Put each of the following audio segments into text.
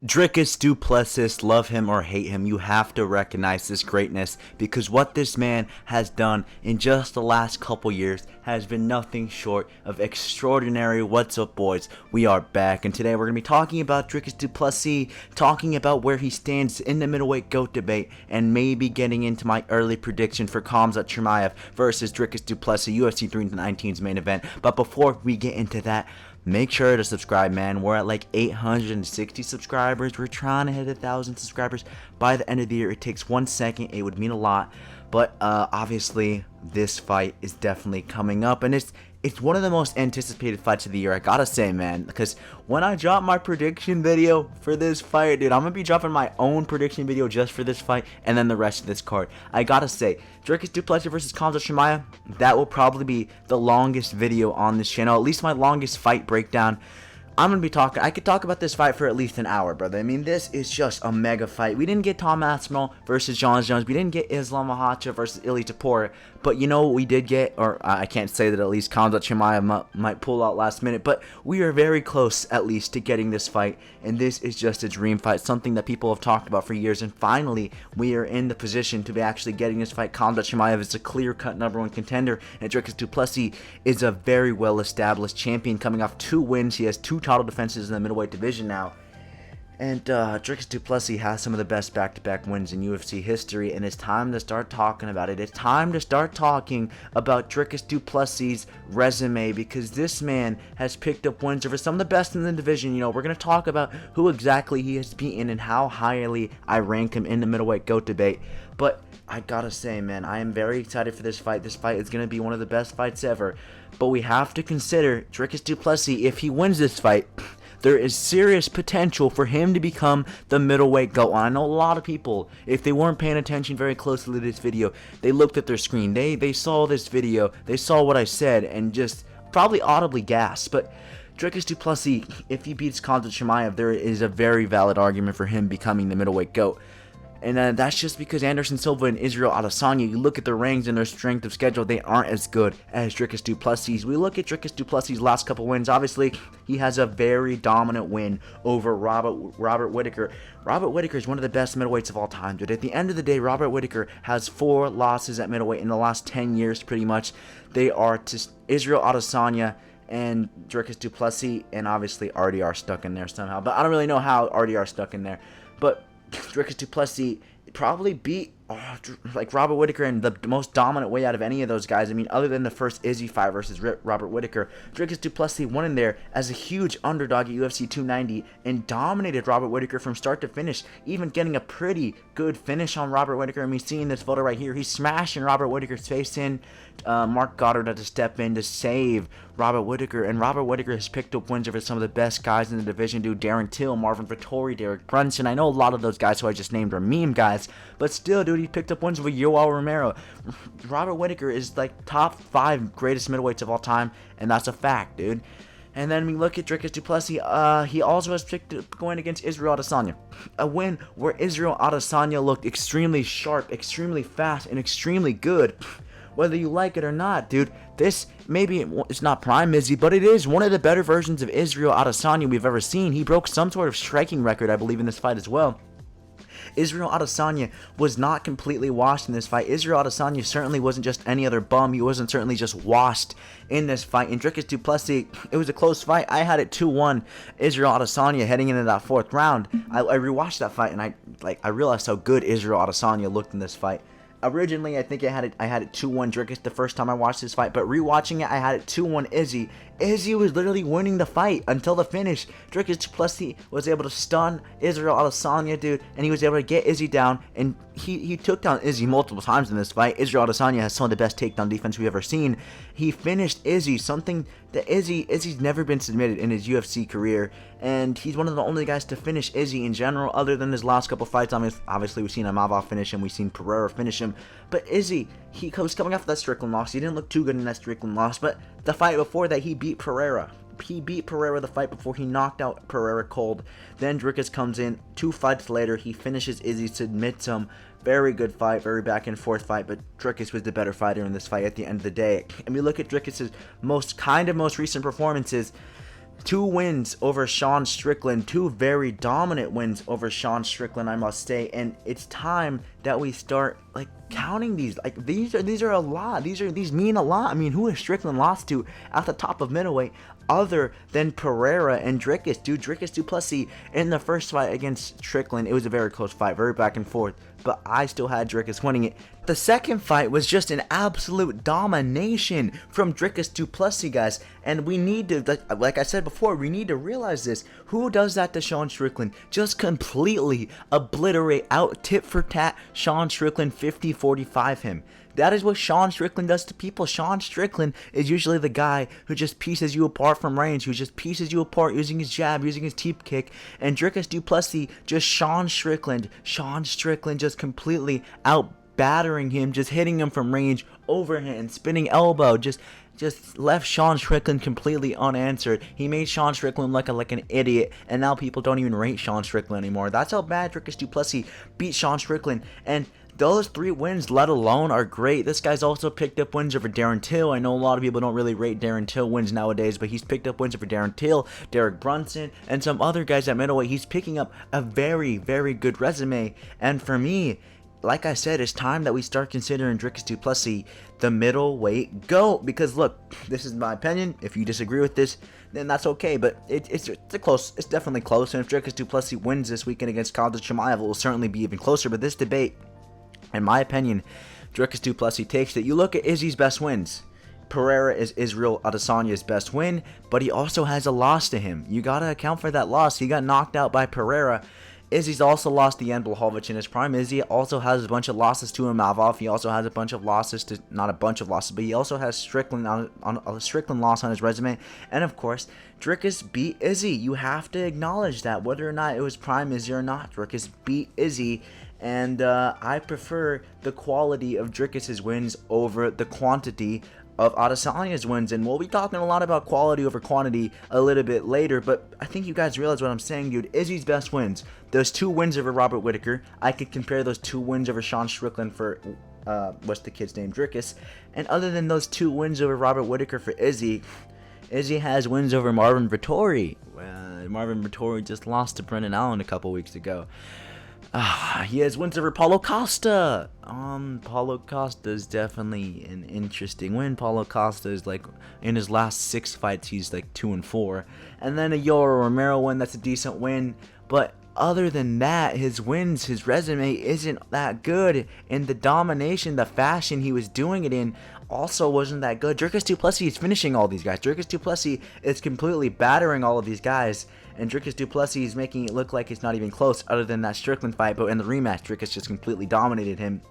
Dricus du Plessis, love him or hate him, you have to recognize this greatness because what this man has done in just the last couple years has been nothing short of extraordinary. What's up, boys? We are back, and today we're going to be talking about Dricus du Plessis, talking about where he stands in the middleweight GOAT debate, and maybe getting into my early prediction for Khamzat Chimaev versus Dricus du Plessis, UFC 319's main event. But before we get into that, make sure to subscribe, man. We're at like 860 subscribers. We're trying to hit 1,000 subscribers by the end of the year. It takes 1 second. It would mean a lot. But obviously, this fight is definitely coming up, and it's one of the most anticipated fights of the year, I gotta say, man, because when I drop my prediction video for this fight, dude, I'm gonna be dropping my own prediction video just for this fight, and then the rest of this card. I gotta say, Dricus du Plessis versus Khamzat Chimaev, that will probably be the longest video on this channel, at least my longest fight breakdown. I'm gonna be talking. I could talk about this fight for at least an hour, brother. I mean, this is just a mega fight. We didn't get Tom Aspinall versus John Jones. We didn't get Islam Makhachev versus Ilia Topuria. But you know what we did get, or I can't say that at least Khamzat Chimaev might pull out last minute. But we are very close, at least, to getting this fight. And this is just a dream fight, something that people have talked about for years. And finally, we are in the position to be actually getting this fight. Khamzat Chimaev is a clear-cut #1 contender, and Dricus du Plessis is a very well-established champion, coming off 2 wins. He has 2 title defenses in the middleweight division now. And Dricus du Plessis has some of the best back-to-back wins in UFC history, and it's time to start talking about it. It's time to start talking about Dricus du Plessis' resume, because this man has picked up wins over some of the best in the division. You know, we're going to talk about who exactly he has beaten and how highly I rank him in the middleweight GOAT debate. But I gotta say, man, I am very excited for this fight. This fight is going to be one of the best fights ever. But we have to consider Dricus du Plessis, if he wins this fight, there is serious potential for him to become the middleweight GOAT. I know a lot of people, if they weren't paying attention very closely to this video, they looked at their screen, they saw this video, they saw what I said, and just probably audibly gasped. But Dricus du Plessis, if he beats Khamzat Chimaev, there is a very valid argument for him becoming the middleweight GOAT. And that's just because Anderson Silva and Israel Adesanya, you look at their ranks and their strength of schedule, they aren't as good as Dricus du Plessis. We look at Dricus du Plessis' last couple wins. Obviously, he has a very dominant win over Robert Whittaker. Robert Whittaker is one of the best middleweights of all time, dude. At the end of the day, Robert Whittaker has 4 losses at middleweight in the last 10 years, pretty much. They are to Israel Adesanya and Dricus du Plessis, and obviously RDR stuck in there somehow. But I don't really know how RDR stuck in there. But Dricus du Plessis probably beat like Robert Whittaker in the most dominant way out of any of those guys. I mean, other than the first Izzy fight versus Robert Whittaker, Dricus du Plessis won in there as a huge underdog at UFC 290 and dominated Robert Whittaker from start to finish, even getting a pretty good finish on Robert Whittaker. I mean, seeing this photo right here, he's smashing Robert Whittaker's face in. Mark Goddard had to step in to save Robert Whittaker, and Robert Whittaker has picked up wins over some of the best guys in the division, dude. Darren Till, Marvin Vettori, Derek Brunson. I know a lot of those guys who I just named are meme guys, but still, dude, he picked up wins over Yoel Romero. Robert Whittaker is like top 5 greatest middleweights of all time, and that's a fact, dude. And then we look at Dricus du Plessis. He also has picked up going against Israel Adesanya, a win where Israel Adesanya looked extremely sharp, extremely fast, and extremely good. Whether you like it or not, dude, this maybe it's not prime Izzy, but it is one of the better versions of Israel Adesanya we've ever seen. He broke some sort of striking record, I believe, in this fight as well. Israel Adesanya was not completely washed in this fight. Israel Adesanya certainly wasn't just any other bum. He wasn't certainly just washed in this fight. In Dricus du Plessis, it was a close fight. I had it 2-1 Israel Adesanya heading into that 4th round. I rewatched that fight, and I realized how good Israel Adesanya looked in this fight. Originally, I think I had it 2-1 Dricus the first time I watched this fight, but rewatching it, I had it 2-1 Izzy. Izzy was literally winning the fight until the finish. Dricus du Plessis was able to stun Israel Adesanya, dude, and he was able to get Izzy down, and he took down Izzy multiple times in this fight. Israel Adesanya has some of the best takedown defense we've ever seen. He finished Izzy, something that Izzy's never been submitted in his UFC career, and he's one of the only guys to finish Izzy in general, other than his last couple fights. I mean, obviously, we've seen Imavov finish him, we've seen Pereira finish him, but Izzy, he was coming off that Strickland loss. He didn't look too good in that Strickland loss, but the fight before that, he beat Pereira. He beat Pereira the fight before. He knocked out Pereira cold. Then Dricus comes in 2 fights later. He finishes Izzy, submits him. Very good fight, very back and forth fight, but Dricus was the better fighter in this fight at the end of the day. And we look at Dricus' most recent performances. 2 wins over Sean Strickland, 2 very dominant wins over Sean Strickland, I must say, and it's time that we start like counting these. Like these are a lot. These mean a lot. I mean, who has Strickland lost to at the top of middleweight other than Pereira and Dricus? Dude, Dricus du Plessis in the first fight against Strickland, it was a very close fight, very back and forth, but I still had Dricus winning it. The second fight was just an absolute domination from Dricus du Plessis, guys, and we need to, like I said before, we need to realize this. Who does that to Sean Strickland? Just completely obliterate, out tit for tat Sean Strickland, 50-45 him. That is what Sean Strickland does to people. Sean Strickland is usually the guy who just pieces you apart from range, who just pieces you apart using his jab, using his teep kick. And Dricus du Plessis, just Sean Strickland just completely out battering him, just hitting him from range, overhand, spinning elbow, just left Sean Strickland completely unanswered. He made Sean Strickland look like an idiot, and now people don't even rate Sean Strickland anymore. That's how bad Dricus du Plessis beat Sean Strickland, and those 3 wins, let alone, are great. This guy's also picked up wins over Darren Till. I know a lot of people don't really rate Darren Till wins nowadays, but he's picked up wins over Darren Till, Derek Brunson, and some other guys at middleweight. He's picking up a very, very good resume, and for me, like I said, it's time that we start considering Dricus du Plessis the middleweight GOAT. Because look, this is my opinion. If you disagree with this, then that's okay. But it's definitely close. And if Dricus du Plessis wins this weekend against Khamzat Chimaev, it will certainly be even closer. But this debate, in my opinion, Dricus du Plessis takes it. You look at Izzy's best wins. Pereira is Israel Adesanya's best win, but he also has a loss to him. You gotta account for that loss. He got knocked out by Pereira. Izzy's also lost to Jan Blachowicz in his prime. Izzy also has a bunch of losses to Imavov. He also has a bunch of losses to, not a bunch of losses, but he also has Strickland on a Strickland loss on his resume. And of course, Dricus beat Izzy. You have to acknowledge that, whether or not it was prime Izzy or not. Dricus beat Izzy, and I prefer the quality of Dricus's wins over the quantity of Adesanya's wins, and we'll be talking a lot about quality over quantity a little bit later, but I think you guys realize what I'm saying, dude. Izzy's best wins, those 2 wins over Robert Whittaker, I could compare those 2 wins over Sean Strickland for, what's the kid's name, Dricus, and other than those 2 wins over Robert Whittaker for Izzy, Izzy has wins over Marvin Vettori. Marvin Vettori just lost to Brendan Allen a couple weeks ago. He has wins over Paulo Costa. Paulo Costa is definitely an interesting win. Paulo Costa is like, in his last 6 fights, he's like 2-4. And then a Yoel Romero win, that's a decent win. But other than that, his wins, his resume isn't that good. And the domination, the fashion he was doing it in also wasn't that good. Dricus du Plessis is finishing all these guys. Dricus du Plessis is completely battering all of these guys. And Dricus du Plessis is making it look like it's not even close, other than that Strickland fight. But in the rematch, Dricus just completely dominated him.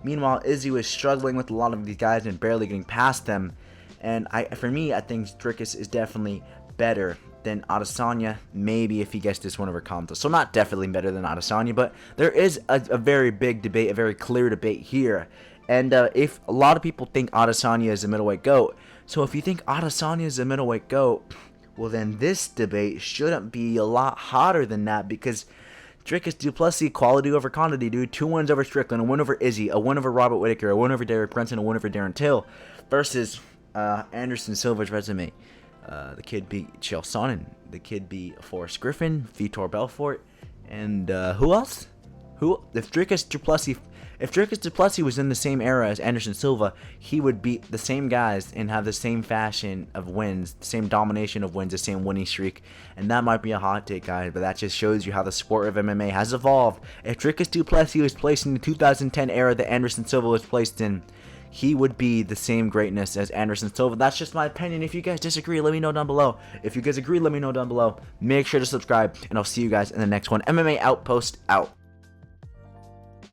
Meanwhile, Izzy was struggling with a lot of these guys and barely getting past them. And for me, I think Dricus is definitely better than Adesanya, maybe if he gets this one over Khamzat. So not definitely better than Adesanya, but there is a very big debate, a very clear debate here. And if a lot of people think Adesanya is a middleweight GOAT, so if you think Adesanya is a middleweight GOAT, well then this debate shouldn't be a lot hotter than that, because Dricus du Plessis, quality over quantity, dude. 2 wins over Strickland, a win over Izzy, a win over Robert Whittaker, a win over Derek Brunson, a win over Darren Till, versus Anderson Silva's resume. The kid beat Chael Sonnen. The kid beat Forrest Griffin, Vitor Belfort, and who else? If Dricus du Plessis was in the same era as Anderson Silva, he would beat the same guys and have the same fashion of wins, the same domination of wins, the same winning streak. And that might be a hot take, guys, but that just shows you how the sport of MMA has evolved. If Dricus du Plessis was placed in the 2010 era that Anderson Silva was placed in, he would be the same greatness as Anderson Silva. That's just my opinion. If you guys disagree, let me know down below. If you guys agree, let me know down below. Make sure to subscribe, and I'll see you guys in the next one. MMA Outpost out.